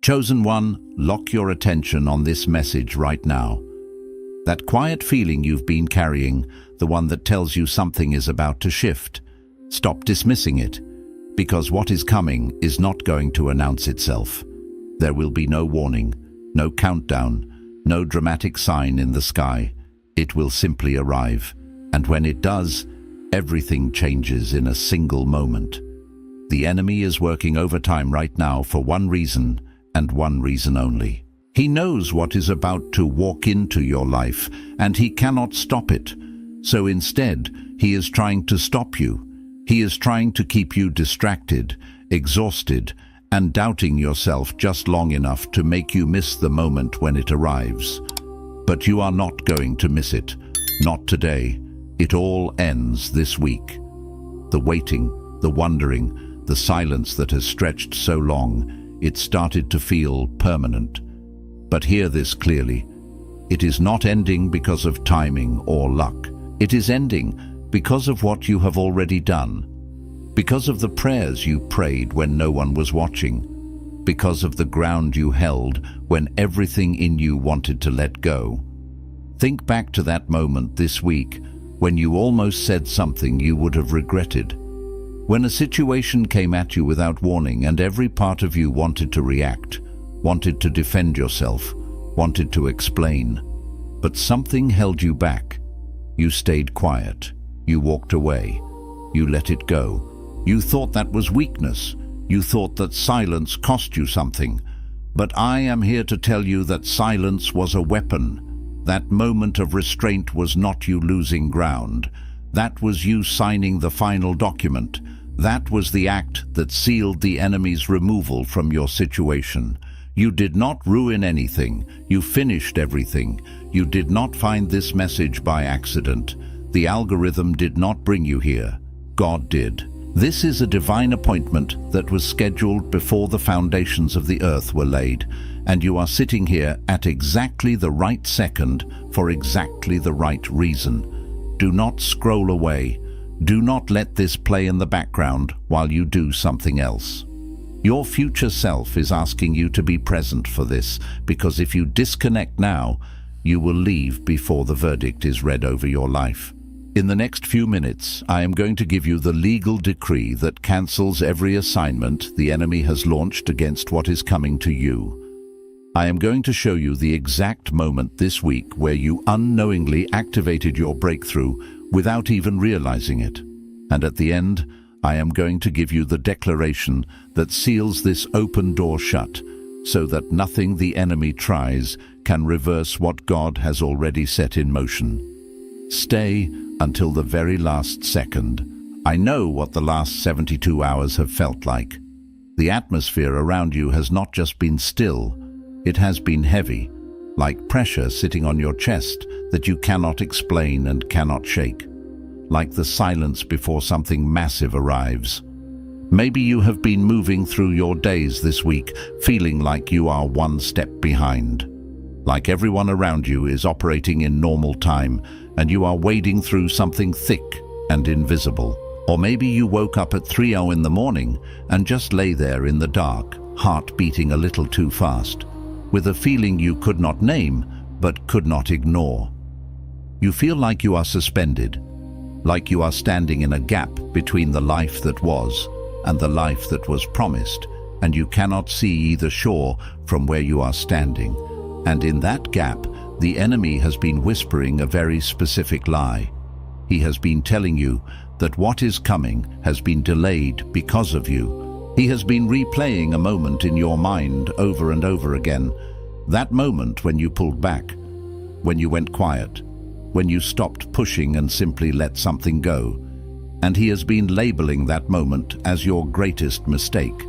Chosen one, lock your attention on this message right now. That quiet feeling you've been carrying, the one that tells you something is about to shift. Stop dismissing it, because what is coming is not going to announce itself. There will be no warning, no countdown, no dramatic sign in the sky. It will simply arrive, and when it does, everything changes in a single moment. The enemy is working overtime right now for one reason, and one reason only. He knows what is about to walk into your life, and he cannot stop it. So instead, he is trying to stop you. He is trying to keep you distracted, exhausted, and doubting yourself just long enough to make you miss the moment when it arrives. But you are not going to miss it. Not today. It all ends this week. The waiting, the wondering, the silence that has stretched so long, it started to feel permanent. But hear this clearly. It is not ending because of timing or luck. It is ending because of what you have already done. Because of the prayers you prayed when no one was watching. Because of the ground you held when everything in you wanted to let go. Think back to that moment this week when you almost said something you would have regretted. When a situation came at you without warning and every part of you wanted to react, wanted to defend yourself, wanted to explain. But something held you back. You stayed quiet. You walked away. You let it go. You thought that was weakness. You thought that silence cost you something. But I am here to tell you that silence was a weapon. That moment of restraint was not you losing ground. That was you signing the final document. That was the act that sealed the enemy's removal from your situation. You did not ruin anything. You finished everything. You did not find this message by accident. The algorithm did not bring you here. God did. This is a divine appointment that was scheduled before the foundations of the earth were laid, and you are sitting here at exactly the right second for exactly the right reason. Do not scroll away. Do not let this play in the background while you do something else. Your future self is asking you to be present for this, because if you disconnect now, you will leave before the verdict is read over your life. In the next few minutes, I am going to give you the legal decree that cancels every assignment the enemy has launched against what is coming to you. I am going to show you the exact moment this week where you unknowingly activated your breakthrough without even realizing it. And at the end, I am going to give you the declaration that seals this open door shut, so that nothing the enemy tries can reverse what God has already set in motion. Stay until the very last second. I know what the last 72 hours have felt like. The atmosphere around you has not just been still, it has been heavy, like pressure sitting on your chest that you cannot explain and cannot shake, like the silence before something massive arrives. Maybe you have been moving through your days this week, feeling like you are one step behind. Like everyone around you is operating in normal time, and you are wading through something thick and invisible. Or maybe you woke up at 3 in the morning and just lay there in the dark, heart beating a little too fast, with a feeling you could not name but could not ignore. You feel like you are suspended, like you are standing in a gap between the life that was and the life that was promised, and you cannot see either shore from where you are standing. And in that gap, the enemy has been whispering a very specific lie. He has been telling you that what is coming has been delayed because of you. He has been replaying a moment in your mind over and over again. That moment when you pulled back, when you went quiet, when you stopped pushing and simply let something go. And he has been labeling that moment as your greatest mistake.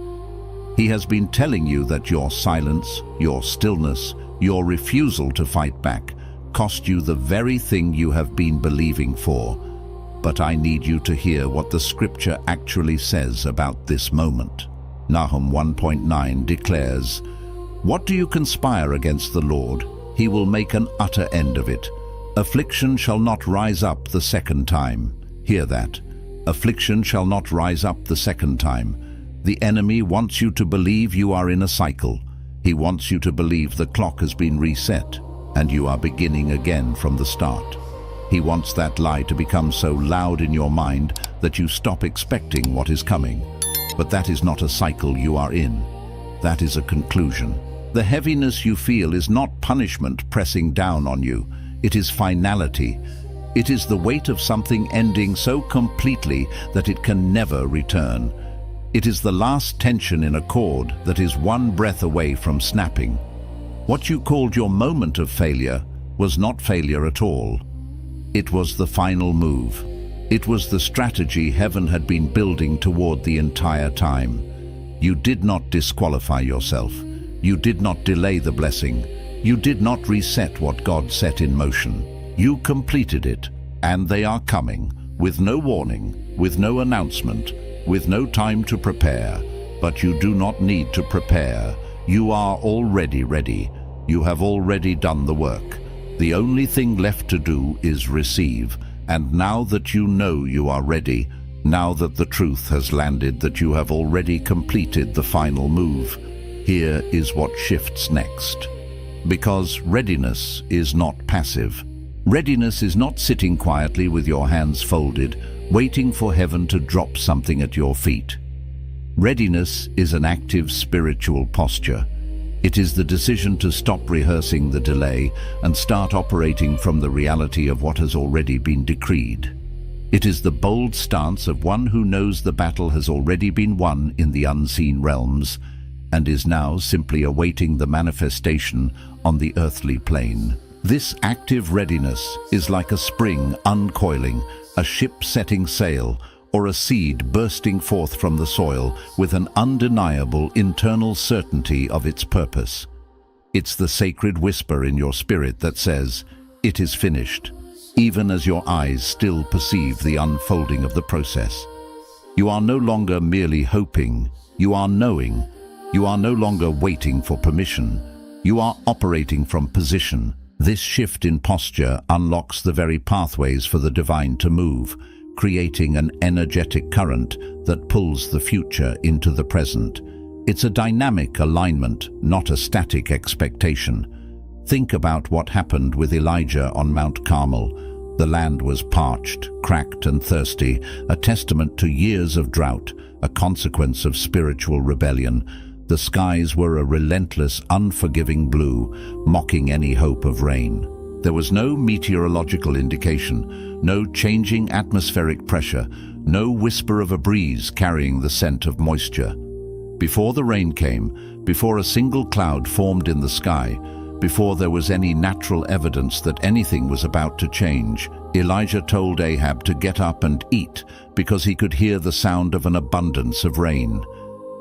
He has been telling you that your silence, your stillness, your refusal to fight back cost you the very thing you have been believing for. But I need you to hear what the scripture actually says about this moment. Nahum 1:9 declares, "What do you conspire against the Lord? He will make an utter end of it. Affliction shall not rise up the second time." Hear that. Affliction shall not rise up the second time. The enemy wants you to believe you are in a cycle. He wants you to believe the clock has been reset and you are beginning again from the start. He wants that lie to become so loud in your mind that you stop expecting what is coming. But that is not a cycle you are in. That is a conclusion. The heaviness you feel is not punishment pressing down on you. It is finality. It is the weight of something ending so completely that it can never return. It is the last tension in a cord that is one breath away from snapping. What you called your moment of failure was not failure at all. It was the final move. It was the strategy heaven had been building toward the entire time. You did not disqualify yourself. You did not delay the blessing. You did not reset what God set in motion. You completed it, and they are coming, with no warning, with no announcement, with no time to prepare. But you do not need to prepare. You are already ready. You have already done the work. The only thing left to do is receive. And now that you know you are ready, now that the truth has landed that you have already completed the final move, here is what shifts next. Because readiness is not passive. Readiness is not sitting quietly with your hands folded, waiting for heaven to drop something at your feet. Readiness is an active spiritual posture. It is the decision to stop rehearsing the delay and start operating from the reality of what has already been decreed. It is the bold stance of one who knows the battle has already been won in the unseen realms and is now simply awaiting the manifestation on the earthly plane. This active readiness is like a spring uncoiling, a ship setting sail, or a seed bursting forth from the soil with an undeniable internal certainty of its purpose. It's the sacred whisper in your spirit that says, "It is finished," even as your eyes still perceive the unfolding of the process. You are no longer merely hoping, you are knowing. You are no longer waiting for permission. You are operating from position. This shift in posture unlocks the very pathways for the divine to move, creating an energetic current that pulls the future into the present. It's a dynamic alignment, not a static expectation. Think about what happened with Elijah on Mount Carmel. The land was parched, cracked and thirsty, a testament to years of drought, a consequence of spiritual rebellion. The skies were a relentless, unforgiving blue, mocking any hope of rain. There was no meteorological indication, no changing atmospheric pressure, no whisper of a breeze carrying the scent of moisture. Before the rain came, before a single cloud formed in the sky, before there was any natural evidence that anything was about to change, Elijah told Ahab to get up and eat because he could hear the sound of an abundance of rain.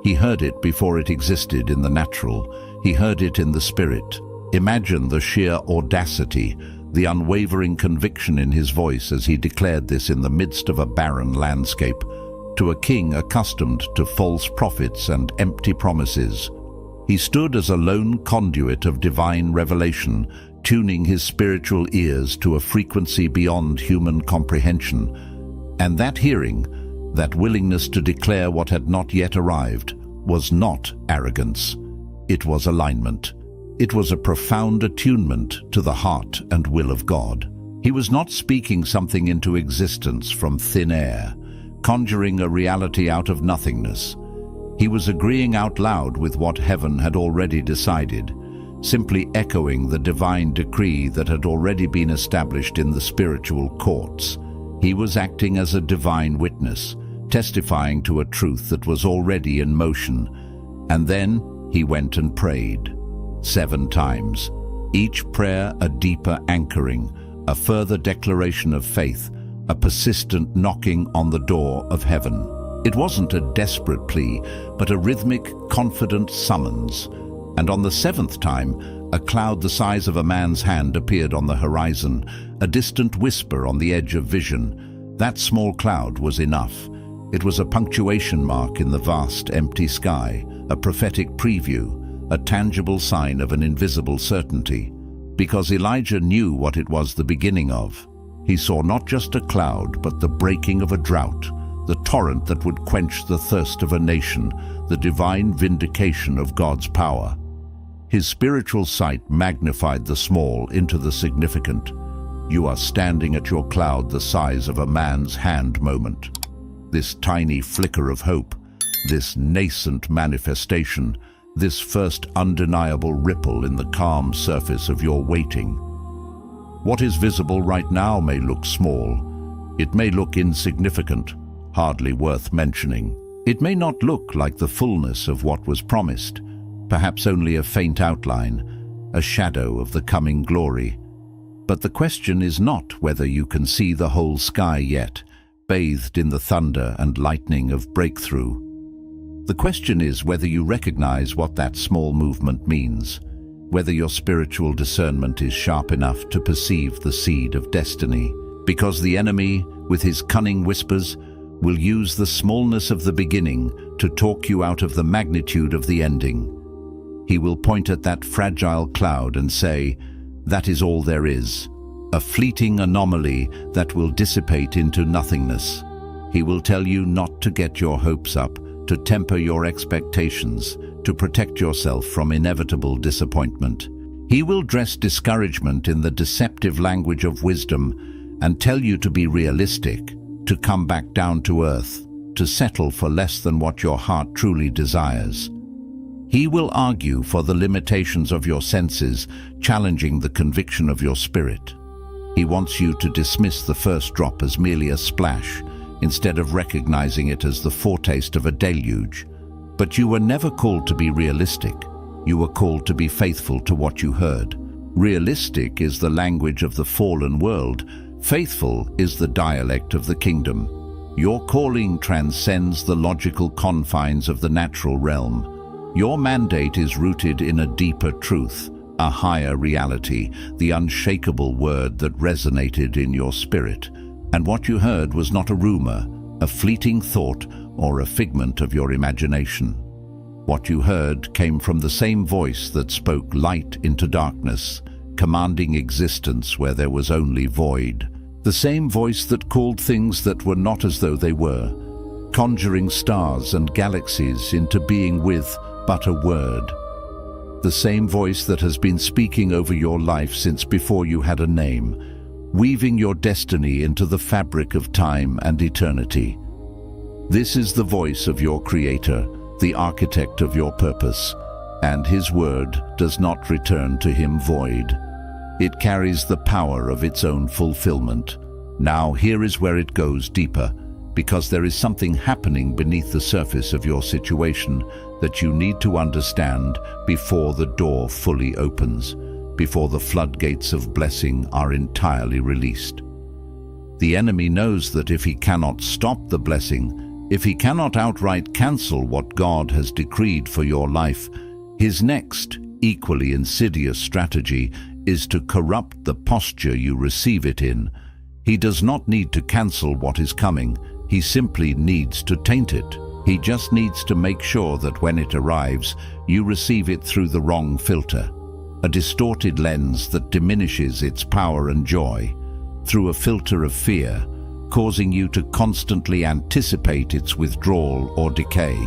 He heard it before it existed in the natural. He heard it in the spirit. Imagine the sheer audacity, the unwavering conviction in his voice as he declared this in the midst of a barren landscape, to a king accustomed to false prophets and empty promises. He stood as a lone conduit of divine revelation, tuning his spiritual ears to a frequency beyond human comprehension. And that hearing, that willingness to declare what had not yet arrived, was not arrogance. It was alignment. It was a profound attunement to the heart and will of God. He was not speaking something into existence from thin air, conjuring a reality out of nothingness. He was agreeing out loud with what heaven had already decided, simply echoing the divine decree that had already been established in the spiritual courts. He was acting as a divine witness, testifying to a truth that was already in motion. And then he went and prayed 7 times, each prayer a deeper anchoring, a further declaration of faith, a persistent knocking on the door of heaven. It wasn't a desperate plea, but a rhythmic, confident summons. And on the 7th time, a cloud the size of a man's hand appeared on the horizon, a distant whisper on the edge of vision. That small cloud was enough. It was a punctuation mark in the vast, empty sky, a prophetic preview, a tangible sign of an invisible certainty. Because Elijah knew what it was the beginning of. He saw not just a cloud, but the breaking of a drought, the torrent that would quench the thirst of a nation, the divine vindication of God's power. His spiritual sight magnified the small into the significant. You are standing at your cloud the size of a man's hand moment. This tiny flicker of hope, this nascent manifestation, this first undeniable ripple in the calm surface of your waiting. What is visible right now may look small. It may look insignificant, hardly worth mentioning. It may not look like the fullness of what was promised, perhaps only a faint outline, a shadow of the coming glory. But the question is not whether you can see the whole sky yet, bathed in the thunder and lightning of breakthrough. The question is whether you recognize what that small movement means, whether your spiritual discernment is sharp enough to perceive the seed of destiny. Because the enemy, with his cunning whispers, will use the smallness of the beginning to talk you out of the magnitude of the ending. He will point at that fragile cloud and say, "That is all there is," a fleeting anomaly that will dissipate into nothingness. He will tell you not to get your hopes up, to temper your expectations, to protect yourself from inevitable disappointment. He will dress discouragement in the deceptive language of wisdom and tell you to be realistic, to come back down to earth, to settle for less than what your heart truly desires. He will argue for the limitations of your senses, challenging the conviction of your spirit. He wants you to dismiss the first drop as merely a splash, instead of recognizing it as the foretaste of a deluge. But you were never called to be realistic. You were called to be faithful to what you heard. Realistic is the language of the fallen world. Faithful is the dialect of the kingdom. Your calling transcends the logical confines of the natural realm. Your mandate is rooted in a deeper truth, a higher reality, the unshakable word that resonated in your spirit. And what you heard was not a rumor, a fleeting thought, or a figment of your imagination. What you heard came from the same voice that spoke light into darkness, commanding existence where there was only void. The same voice that called things that were not as though they were, conjuring stars and galaxies into being with but a word. The same voice that has been speaking over your life since before you had a name, weaving your destiny into the fabric of time and eternity. This is the voice of your Creator, the architect of your purpose, and His word does not return to Him void. It carries the power of its own fulfillment. Now here is where it goes deeper, because there is something happening beneath the surface of your situation that you need to understand before the door fully opens, before the floodgates of blessing are entirely released. The enemy knows that if he cannot stop the blessing, if he cannot outright cancel what God has decreed for your life, his next, equally insidious strategy is to corrupt the posture you receive it in. He does not need to cancel what is coming, he simply needs to taint it. He just needs to make sure that when it arrives, you receive it through the wrong filter, a distorted lens that diminishes its power and joy, through a filter of fear, causing you to constantly anticipate its withdrawal or decay,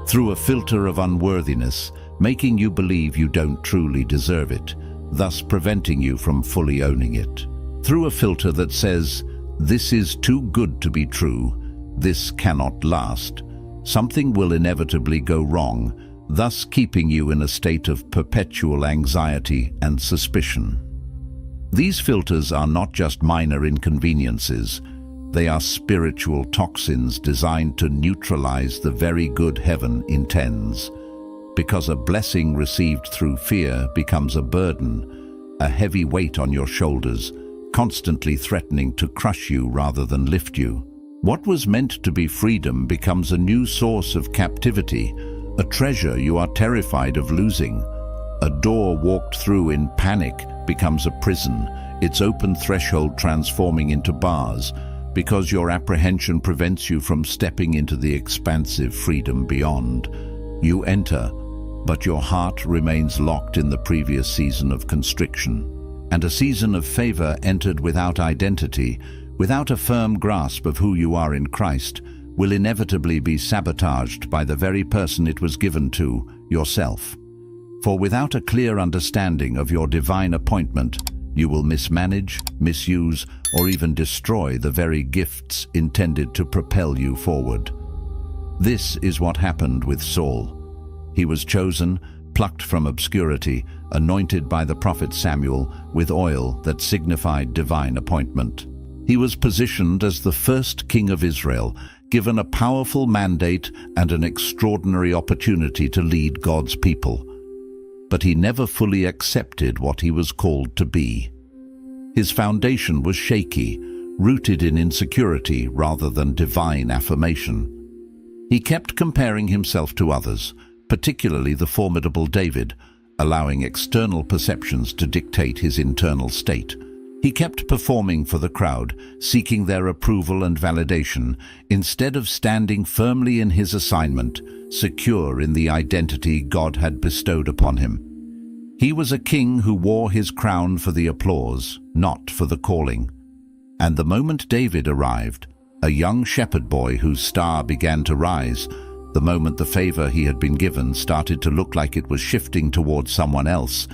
through a filter of unworthiness, making you believe you don't truly deserve it, thus preventing you from fully owning it, through a filter that says, "This is too good to be true, this cannot last, something will inevitably go wrong," thus keeping you in a state of perpetual anxiety and suspicion. These filters are not just minor inconveniences, they are spiritual toxins designed to neutralize the very good heaven intends. Because a blessing received through fear becomes a burden, a heavy weight on your shoulders, constantly threatening to crush you rather than lift you. What was meant to be freedom becomes a new source of captivity, a treasure you are terrified of losing. A door walked through in panic becomes a prison, its open threshold transforming into bars, because your apprehension prevents you from stepping into the expansive freedom beyond. You enter, but your heart remains locked in the previous season of constriction. And a season of favor entered without identity, without a firm grasp of who you are in Christ, will inevitably be sabotaged by the very person it was given to, yourself. For without a clear understanding of your divine appointment, you will mismanage, misuse, or even destroy the very gifts intended to propel you forward. This is what happened with Saul. He was chosen, plucked from obscurity, anointed by the prophet Samuel with oil that signified divine appointment. He was positioned as the first king of Israel, given a powerful mandate and an extraordinary opportunity to lead God's people. But he never fully accepted what he was called to be. His foundation was shaky, rooted in insecurity rather than divine affirmation. He kept comparing himself to others, particularly the formidable David, allowing external perceptions to dictate his internal state. He kept performing for the crowd, seeking their approval and validation, instead of standing firmly in his assignment, secure in the identity God had bestowed upon him. He was a king who wore his crown for the applause, not for the calling. And the moment David arrived, a young shepherd boy whose star began to rise, the moment the favor he had been given started to look like it was shifting towards someone else,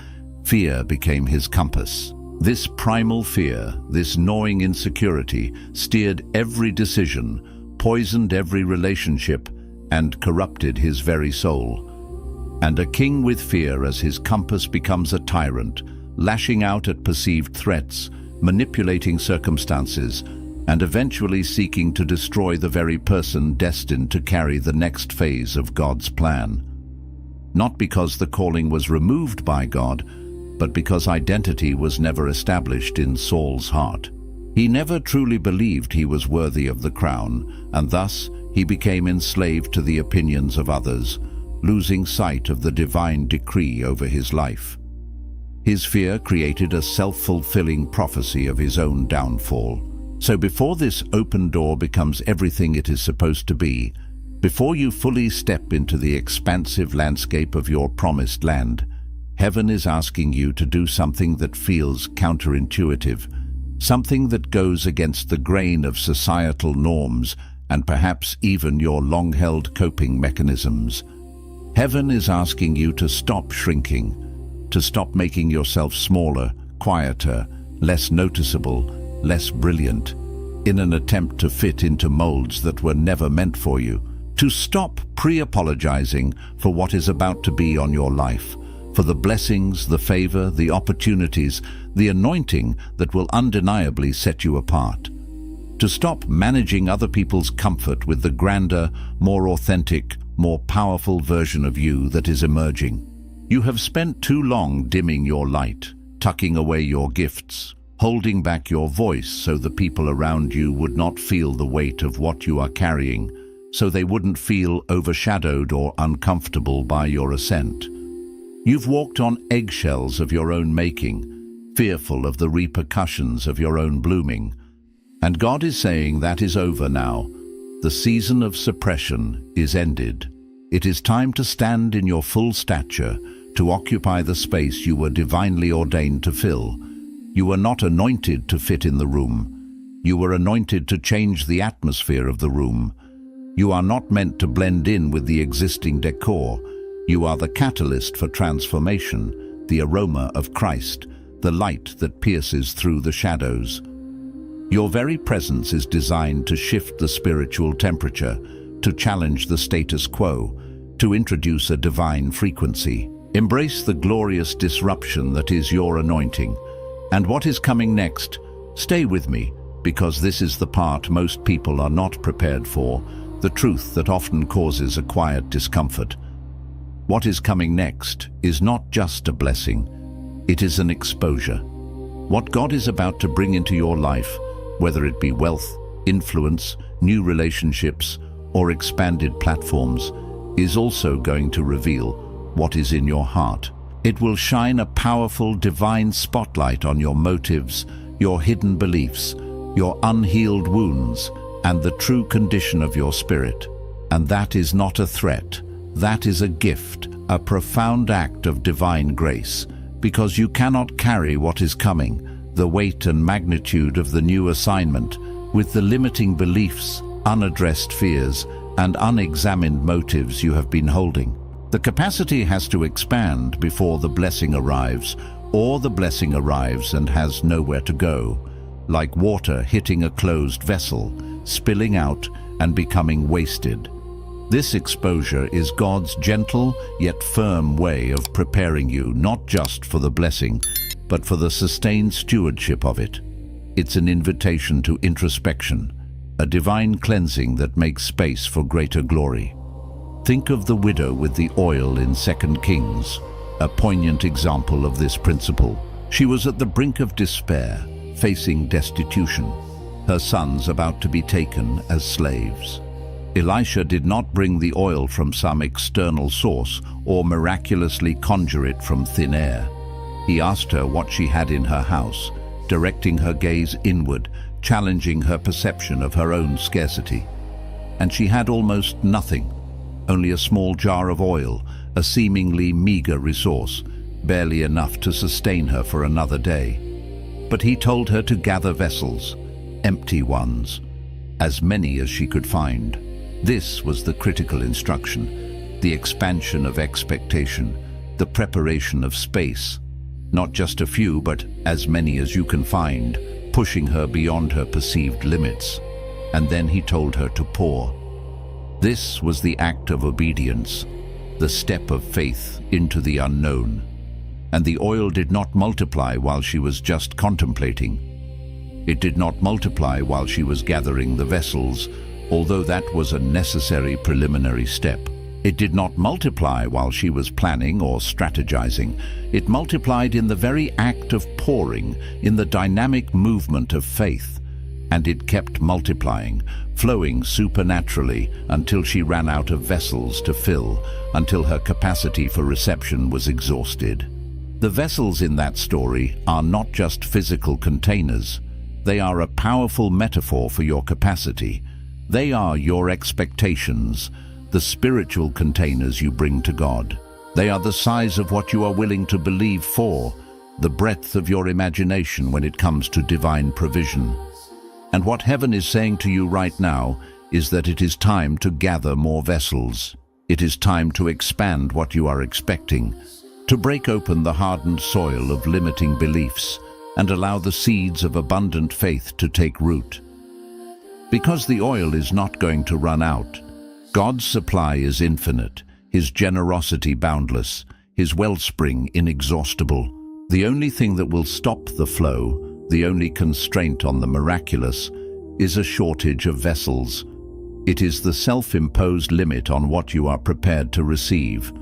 fear became his compass. This primal fear, this gnawing insecurity, steered every decision, poisoned every relationship, and corrupted his very soul. And a king with fear as his compass becomes a tyrant, lashing out at perceived threats, manipulating circumstances, and eventually seeking to destroy the very person destined to carry the next phase of God's plan. Not because the calling was removed by God, but because identity was never established in Saul's heart. He never truly believed he was worthy of the crown, and thus he became enslaved to the opinions of others, losing sight of the divine decree over his life. His fear created a self-fulfilling prophecy of his own downfall. So before this open door becomes everything it is supposed to be, before you fully step into the expansive landscape of your promised land, heaven is asking you to do something that feels counterintuitive, something that goes against the grain of societal norms and perhaps even your long-held coping mechanisms. Heaven is asking you to stop shrinking, to stop making yourself smaller, quieter, less noticeable, less brilliant, in an attempt to fit into molds that were never meant for you, to stop pre-apologizing for what is about to be on your life, for the blessings, the favor, the opportunities, the anointing that will undeniably set you apart. To stop managing other people's comfort with the grander, more authentic, more powerful version of you that is emerging. You have spent too long dimming your light, tucking away your gifts, holding back your voice so the people around you would not feel the weight of what you are carrying, so they wouldn't feel overshadowed or uncomfortable by your ascent. You've walked on eggshells of your own making, fearful of the repercussions of your own blooming. And God is saying that is over now. The season of suppression is ended. It is time to stand in your full stature, to occupy the space you were divinely ordained to fill. You were not anointed to fit in the room. You were anointed to change the atmosphere of the room. You are not meant to blend in with the existing decor. You are the catalyst for transformation, the aroma of Christ, the light that pierces through the shadows. Your very presence is designed to shift the spiritual temperature, to challenge the status quo, to introduce a divine frequency. Embrace the glorious disruption that is your anointing. And what is coming next? Stay with me, because this is the part most people are not prepared for, the truth that often causes a quiet discomfort. What is coming next is not just a blessing, it is an exposure. What God is about to bring into your life, whether it be wealth, influence, new relationships, or expanded platforms, is also going to reveal what is in your heart. It will shine a powerful divine spotlight on your motives, your hidden beliefs, your unhealed wounds, and the true condition of your spirit. And that is not a threat. That is a gift, a profound act of divine grace, because you cannot carry what is coming, the weight and magnitude of the new assignment, with the limiting beliefs, unaddressed fears, and unexamined motives you have been holding. The capacity has to expand before the blessing arrives, or the blessing arrives and has nowhere to go, like water hitting a closed vessel, spilling out and becoming wasted. This exposure is God's gentle yet firm way of preparing you not just for the blessing, but for the sustained stewardship of it. It's an invitation to introspection, a divine cleansing that makes space for greater glory. Think of the widow with the oil in 2 Kings, a poignant example of this principle. She was at the brink of despair, facing destitution, her sons about to be taken as slaves. Elisha did not bring the oil from some external source or miraculously conjure it from thin air. He asked her what she had in her house, directing her gaze inward, challenging her perception of her own scarcity. And she had almost nothing, only a small jar of oil, a seemingly meager resource, barely enough to sustain her for another day. But he told her to gather vessels, empty ones, as many as she could find. This was the critical instruction, the expansion of expectation, the preparation of space. Not just a few, but as many as you can find, pushing her beyond her perceived limits. And then he told her to pour. This was the act of obedience, the step of faith into the unknown. And the oil did not multiply while she was just contemplating. It did not multiply while she was gathering the vessels, although that was a necessary preliminary step. It did not multiply while she was planning or strategizing. It multiplied in the very act of pouring, in the dynamic movement of faith. And it kept multiplying, flowing supernaturally until she ran out of vessels to fill, until her capacity for reception was exhausted. The vessels in that story are not just physical containers. They are a powerful metaphor for your capacity. They are your expectations, the spiritual containers you bring to God. They are the size of what you are willing to believe for, the breadth of your imagination when it comes to divine provision. And what heaven is saying to you right now is that it is time to gather more vessels. It is time to expand what you are expecting, to break open the hardened soil of limiting beliefs and allow the seeds of abundant faith to take root. Because the oil is not going to run out. God's supply is infinite, His generosity boundless, His wellspring inexhaustible. The only thing that will stop the flow, the only constraint on the miraculous, is a shortage of vessels. It is the self-imposed limit on what you are prepared to receive.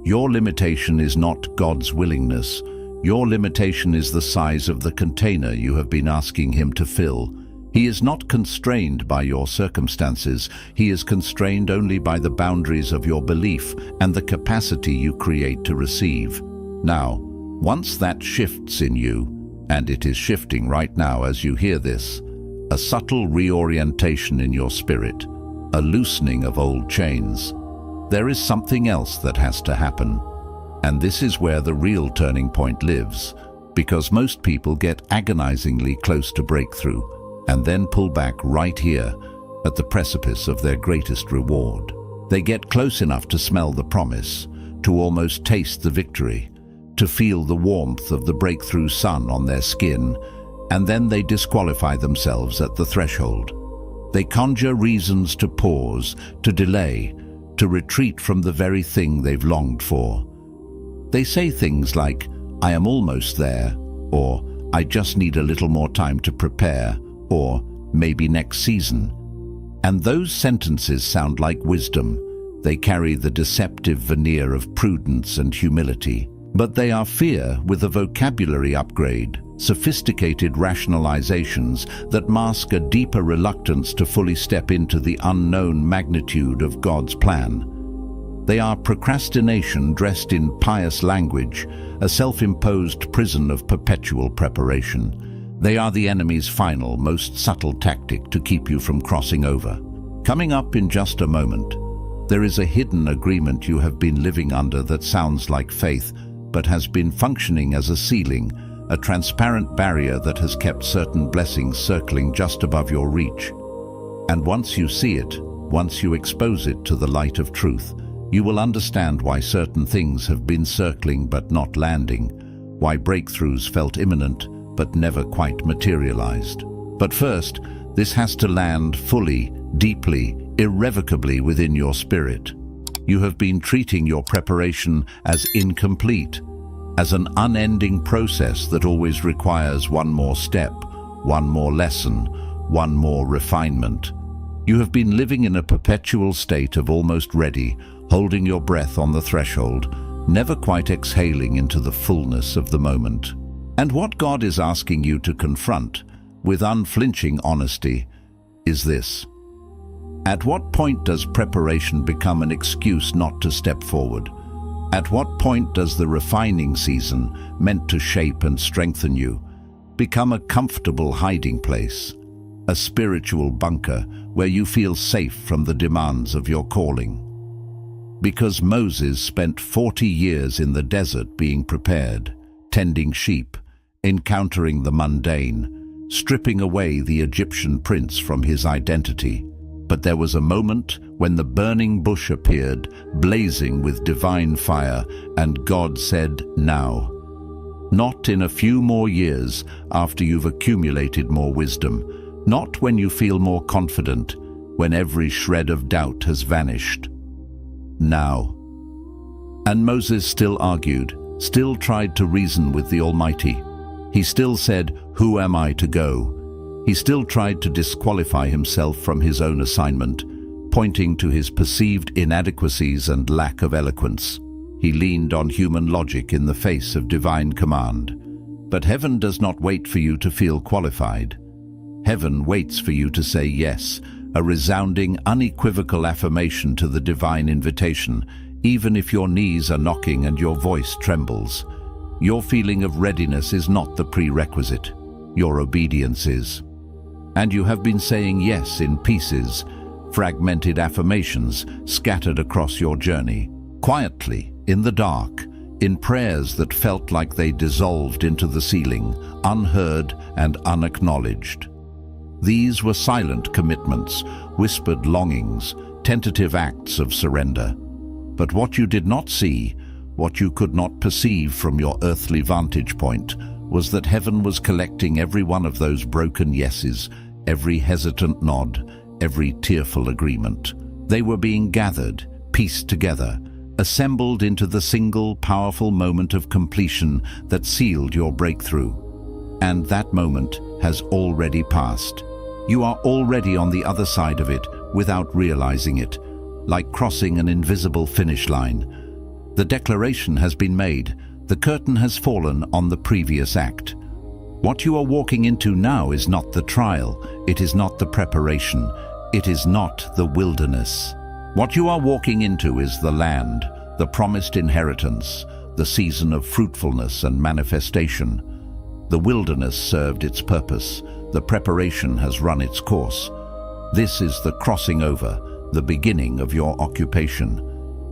Your limitation is not God's willingness. Your limitation is the size of the container you have been asking Him to fill. He is not constrained by your circumstances. He is constrained only by the boundaries of your belief and the capacity you create to receive. Now, once that shifts in you, and it is shifting right now as you hear this, a subtle reorientation in your spirit, a loosening of old chains, there is something else that has to happen. And this is where the real turning point lives, because most people get agonizingly close to breakthrough, and then pull back right here at the precipice of their greatest reward. They get close enough to smell the promise, to almost taste the victory, to feel the warmth of the breakthrough sun on their skin, and then they disqualify themselves at the threshold. They conjure reasons to pause, to delay, to retreat from the very thing they've longed for. They say things like, "I am almost there," or "I just need a little more time to prepare," or "maybe next season." And those sentences sound like wisdom. They carry the deceptive veneer of prudence and humility. But they are fear with a vocabulary upgrade, sophisticated rationalizations that mask a deeper reluctance to fully step into the unknown magnitude of God's plan. They are procrastination dressed in pious language, a self-imposed prison of perpetual preparation. They are the enemy's final, most subtle tactic to keep you from crossing over. Coming up in just a moment, there is a hidden agreement you have been living under that sounds like faith, but has been functioning as a ceiling, a transparent barrier that has kept certain blessings circling just above your reach. And once you see it, once you expose it to the light of truth, You will understand why certain things have been circling but not landing, why breakthroughs felt imminent but never quite materialized. But first, this has to land fully, deeply, irrevocably within your spirit. You have been treating your preparation as incomplete, as an unending process that always requires one more step, one more lesson, one more refinement. You have been living in a perpetual state of almost ready, holding your breath on the threshold, never quite exhaling into the fullness of the moment. And what God is asking you to confront, with unflinching honesty, is this. At what point does preparation become an excuse not to step forward? At what point does the refining season, meant to shape and strengthen you, become a comfortable hiding place, a spiritual bunker where you feel safe from the demands of your calling? Because Moses spent 40 years in the desert being prepared, tending sheep, encountering the mundane, stripping away the Egyptian prince from his identity. But there was a moment when the burning bush appeared, blazing with divine fire, and God said, "Now." Not in a few more years after you've accumulated more wisdom, not when you feel more confident, when every shred of doubt has vanished. Now. And Moses still argued, still tried to reason with the Almighty. He still said, "Who am I to go?" He still tried to disqualify himself from his own assignment, pointing to his perceived inadequacies and lack of eloquence. He leaned on human logic in the face of divine command. But heaven does not wait for you to feel qualified. Heaven waits for you to say yes, a resounding, unequivocal affirmation to the divine invitation, even if your knees are knocking and your voice trembles. Your feeling of readiness is not the prerequisite. Your obedience is. And you have been saying yes in pieces, fragmented affirmations scattered across your journey, quietly, in the dark, in prayers that felt like they dissolved into the ceiling, unheard and unacknowledged. These were silent commitments, whispered longings, tentative acts of surrender. But what you did not see, what you could not perceive from your earthly vantage point, was that heaven was collecting every one of those broken yeses, every hesitant nod, every tearful agreement. They were being gathered, pieced together, assembled into the single powerful moment of completion that sealed your breakthrough. And that moment has already passed. You are already on the other side of it without realizing it, like crossing an invisible finish line. The declaration has been made. The curtain has fallen on the previous act. What you are walking into now is not the trial. It is not the preparation. It is not the wilderness. What you are walking into is the land, the promised inheritance, the season of fruitfulness and manifestation. The wilderness served its purpose. The preparation has run its course. This is the crossing over, the beginning of your occupation.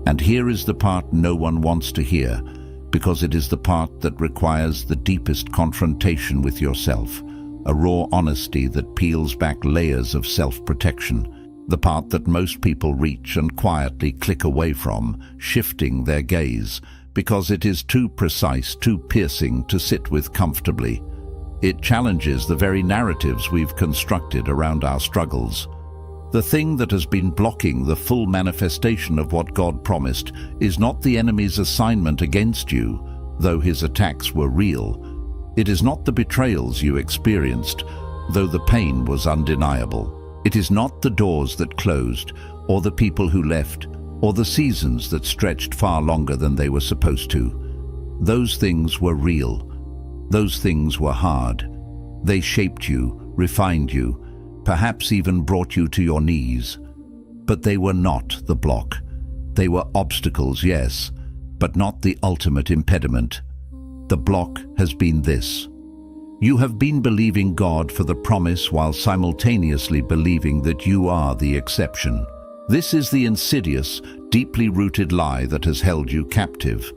And here is the part no one wants to hear, because it is the part that requires the deepest confrontation with yourself, a raw honesty that peels back layers of self-protection, the part that most people reach and quietly click away from, shifting their gaze, because it is too precise, too piercing to sit with comfortably. It challenges the very narratives we've constructed around our struggles. The thing that has been blocking the full manifestation of what God promised is not the enemy's assignment against you, though his attacks were real. It is not the betrayals you experienced, though the pain was undeniable. It is not the doors that closed, or the people who left, or the seasons that stretched far longer than they were supposed to. Those things were real. Those things were hard. They shaped you, refined you, perhaps even brought you to your knees. But they were not the block. They were obstacles, yes, but not the ultimate impediment. The block has been this. You have been believing God for the promise while simultaneously believing that you are the exception. This is the insidious, deeply rooted lie that has held you captive.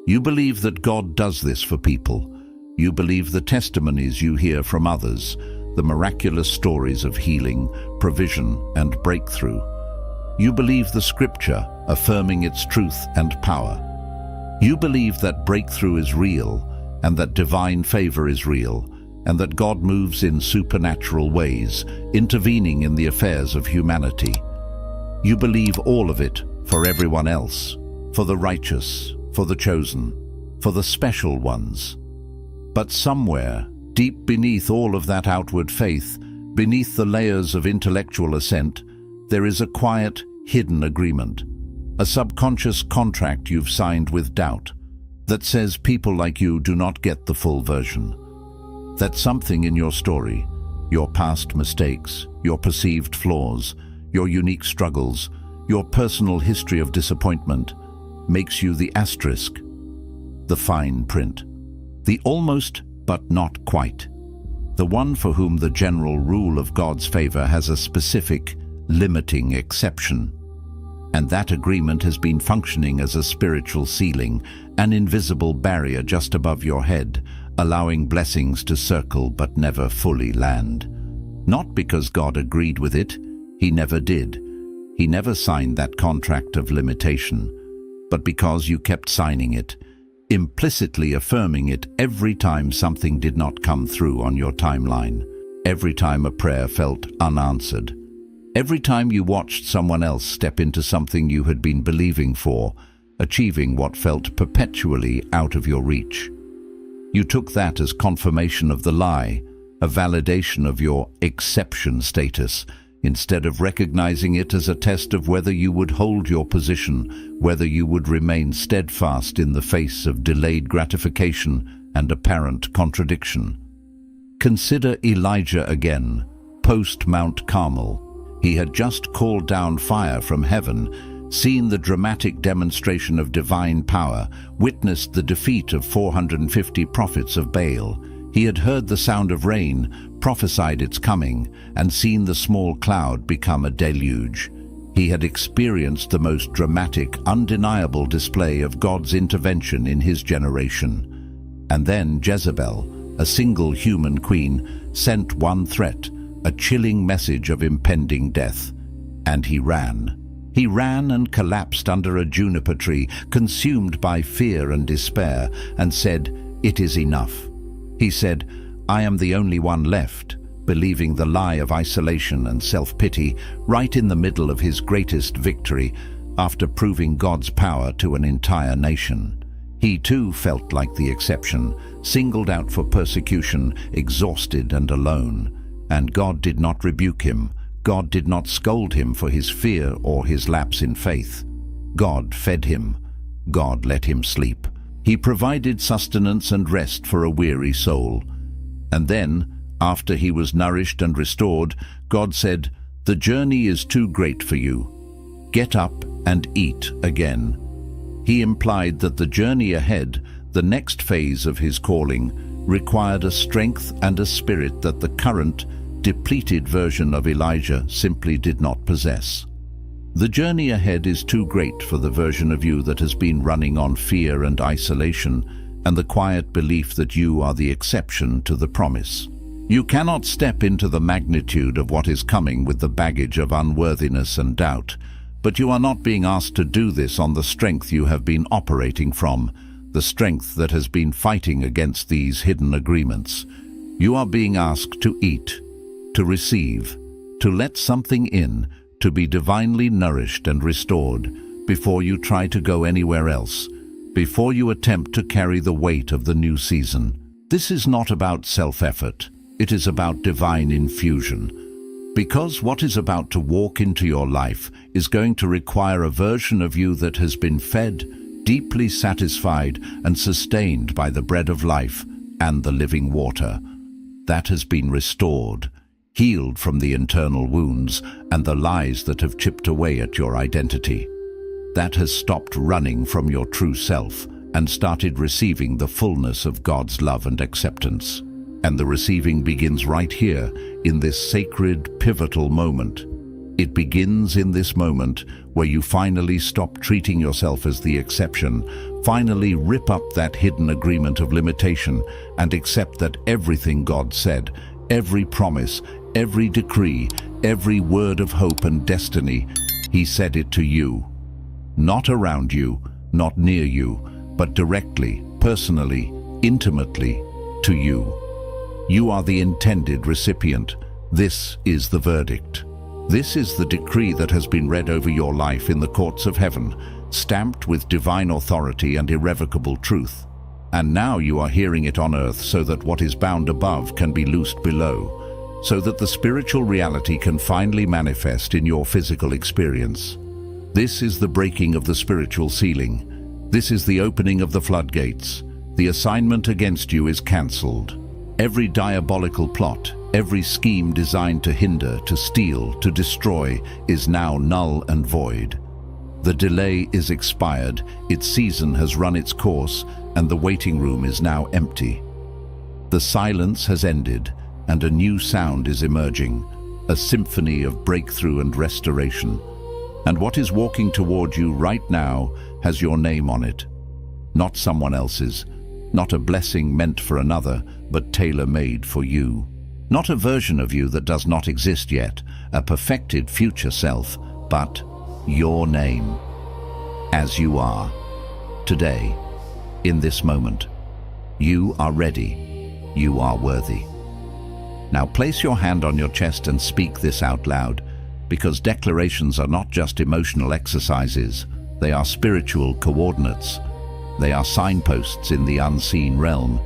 You believe that God does this for people. You believe the testimonies you hear from others, the miraculous stories of healing, provision, and breakthrough. You believe the scripture, affirming its truth and power. You believe that breakthrough is real, and that divine favor is real, and that God moves in supernatural ways, intervening in the affairs of humanity. You believe all of it for everyone else, for the righteous, for the chosen, for the special ones. But somewhere, deep beneath all of that outward faith, beneath the layers of intellectual assent, there is a quiet, hidden agreement, a subconscious contract you've signed with doubt, that says people like you do not get the full version. That something in your story, your past mistakes, your perceived flaws, your unique struggles, your personal history of disappointment, makes you the asterisk, the fine print, the almost but not quite, the one for whom the general rule of God's favor has a specific, limiting exception. And that agreement has been functioning as a spiritual ceiling, an invisible barrier just above your head, allowing blessings to circle but never fully land. Not because God agreed with it, He never did. He never signed that contract of limitation, but because you kept signing it, implicitly affirming it every time something did not come through on your timeline, every time a prayer felt unanswered, every time you watched someone else step into something you had been believing for, achieving what felt perpetually out of your reach. You took that as confirmation of the lie, a validation of your exception status, instead of recognizing it as a test of whether you would hold your position, whether you would remain steadfast in the face of delayed gratification and apparent contradiction. Consider Elijah again, post Mount Carmel. He had just called down fire from heaven, seen the dramatic demonstration of divine power, witnessed the defeat of 450 prophets of Baal. He had heard the sound of rain, prophesied its coming, and seen the small cloud become a deluge. He had experienced the most dramatic, undeniable display of God's intervention in his generation. And then Jezebel, a single human queen, sent one threat, a chilling message of impending death. And he ran. He ran and collapsed under a juniper tree, consumed by fear and despair, and said, "It is enough." He said, "I am the only one left," believing the lie of isolation and self-pity right in the middle of his greatest victory after proving God's power to an entire nation. He too felt like the exception, singled out for persecution, exhausted and alone. And God did not rebuke him. God did not scold him for his fear or his lapse in faith. God fed him. God let him sleep. He provided sustenance and rest for a weary soul. And then, after he was nourished and restored, God said, "The journey is too great for you. Get up and eat again." He implied that the journey ahead, the next phase of his calling, required a strength and a spirit that the current, depleted version of Elijah simply did not possess. The journey ahead is too great for the version of you that has been running on fear and isolation and the quiet belief that you are the exception to the promise. You cannot step into the magnitude of what is coming with the baggage of unworthiness and doubt, but you are not being asked to do this on the strength you have been operating from, the strength that has been fighting against these hidden agreements. You are being asked to eat, to receive, to let something in, to be divinely nourished and restored before you try to go anywhere else, before you attempt to carry the weight of the new season. This is not about self-effort. It is about divine infusion. Because what is about to walk into your life is going to require a version of you that has been fed, deeply satisfied and sustained by the bread of life and the living water. That has been restored, healed from the internal wounds and the lies that have chipped away at your identity. That has stopped running from your true self and started receiving the fullness of God's love and acceptance. And the receiving begins right here, in this sacred, pivotal moment. It begins in this moment where you finally stop treating yourself as the exception, finally rip up that hidden agreement of limitation and accept that everything God said, every promise, every decree, every word of hope and destiny, He said it to you. Not around you, not near you, but directly, personally, intimately, to you. You are the intended recipient. This is the verdict. This is the decree that has been read over your life in the courts of heaven, stamped with divine authority and irrevocable truth. And now you are hearing it on earth so that what is bound above can be loosed below, so that the spiritual reality can finally manifest in your physical experience. This is the breaking of the spiritual ceiling. This is the opening of the floodgates. The assignment against you is cancelled. Every diabolical plot, every scheme designed to hinder, to steal, to destroy, is now null and void. The delay is expired, its season has run its course, and the waiting room is now empty. The silence has ended, and a new sound is emerging, a symphony of breakthrough and restoration. And what is walking toward you right now has your name on it. Not someone else's, not a blessing meant for another, but tailor-made for you. Not a version of you that does not exist yet, a perfected future self, but your name. As you are. Today, in this moment, you are ready. You are worthy. Now place your hand on your chest and speak this out loud, because declarations are not just emotional exercises, they are spiritual coordinates. They are signposts in the unseen realm,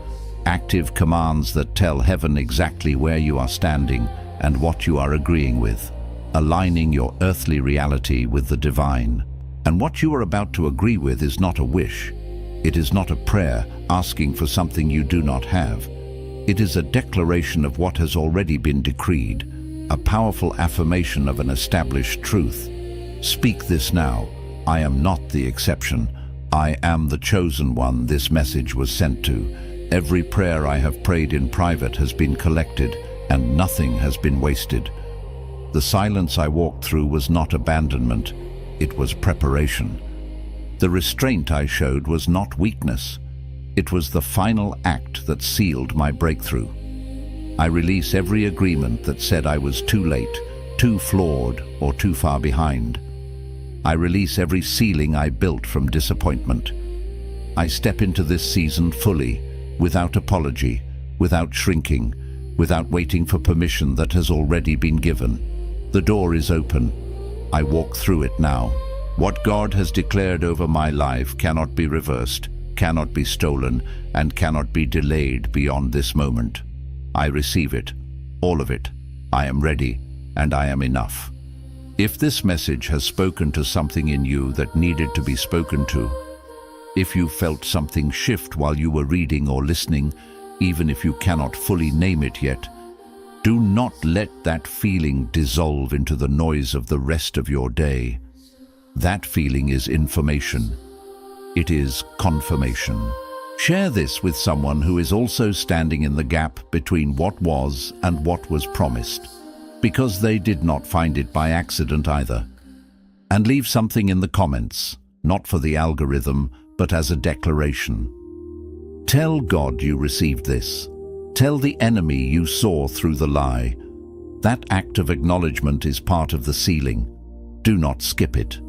active commands that tell heaven exactly where you are standing and what you are agreeing with, aligning your earthly reality with the divine. And what you are about to agree with is not a wish. It is not a prayer asking for something you do not have. It is a declaration of what has already been decreed, a powerful affirmation of an established truth. Speak this now. I am not the exception. I am the chosen one this message was sent to. Every prayer I have prayed in private has been collected, and nothing has been wasted. The silence I walked through was not abandonment, it was preparation. The restraint I showed was not weakness. It was the final act that sealed my breakthrough. I release every agreement that said I was too late, too flawed, or too far behind. I release every ceiling I built from disappointment. I step into this season fully, without apology, without shrinking, without waiting for permission that has already been given. The door is open. I walk through it now. What God has declared over my life cannot be reversed, cannot be stolen, and cannot be delayed beyond this moment. I receive it, all of it. I am ready, and I am enough. If this message has spoken to something in you that needed to be spoken to, if you felt something shift while you were reading or listening, even if you cannot fully name it yet, do not let that feeling dissolve into the noise of the rest of your day. That feeling is information. It is confirmation. Share this with someone who is also standing in the gap between what was and what was promised, because they did not find it by accident either. And leave something in the comments, not for the algorithm, but as a declaration. Tell God you received this. Tell the enemy you saw through the lie. That act of acknowledgement is part of the sealing. Do not skip it.